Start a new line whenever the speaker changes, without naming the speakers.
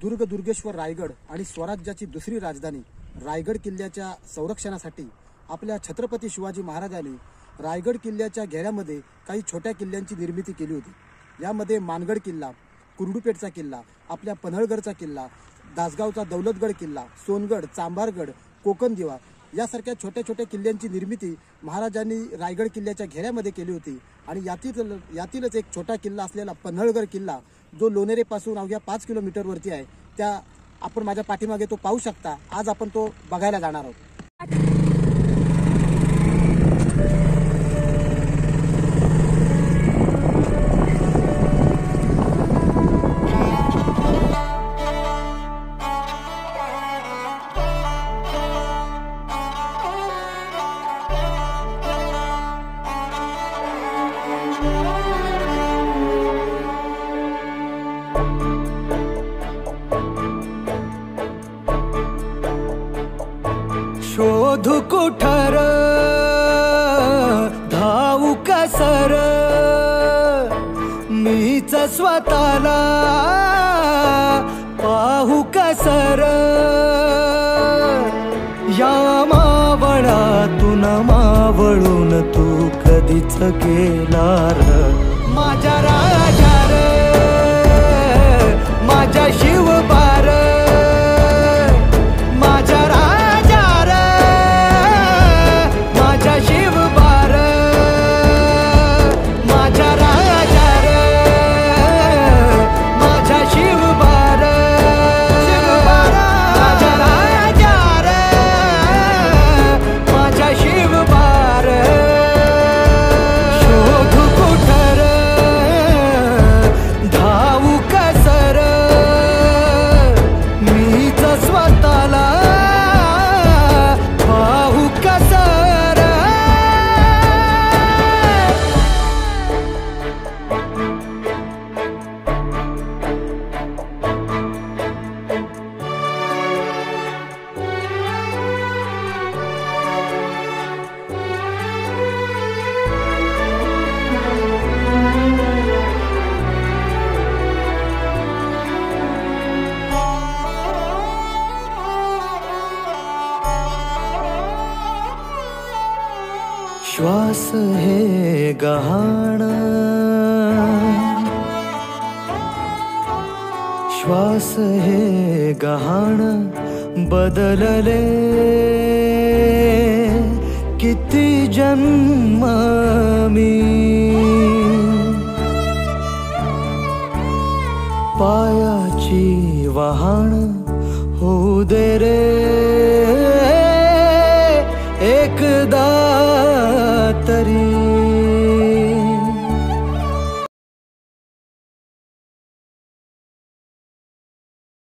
दुर्गेश्वर रायगड आणि स्वराज्याची दुसरी राजधानी रायगड किल्ल्याच्या संरक्षणासाठी आपल्या छत्रपती शिवाजी महाराजांनी रायगड किल्ल्याच्या घेऱ्यामध्ये काही छोट्या किल्ल्यांची निर्मिती केली होती। यामध्ये मानगड किल्ला, कुर्डुपेठचा किल्ला, आपल्या पन्हाळगडचा किल्ला, दासगावचा दौलतगड किल्ला, सोनगड, चांभारगड, कोकणदिवा यासारख्या छोट्या छोट्या किल्ल्यांची निर्मिती महाराजांनी रायगड किल्ल्याच्या घेऱ्यामध्ये केली होती। आणि यातीलच एक छोटा किल्ला असलेला पन्हाळगड किल्ला जो लोणेरेपासून अवघ्या 5 किलोमीटरवरती आहे, त्या आपण माझ्या पाठीमागे तो पाहू शकता। आज आपण तो बघायला जाणार आहोत।
शोधू कुठर धावू कसर मीच स्वतःला पाहू कसर या मावळातून मावळून तू कधीच गेला र माझ्या राजा रे माझ्या शिवबार श्वास हे गहाण श्वास हे गहाण बदलले किती जन्म मी पायाची वहाण होऊ दे रे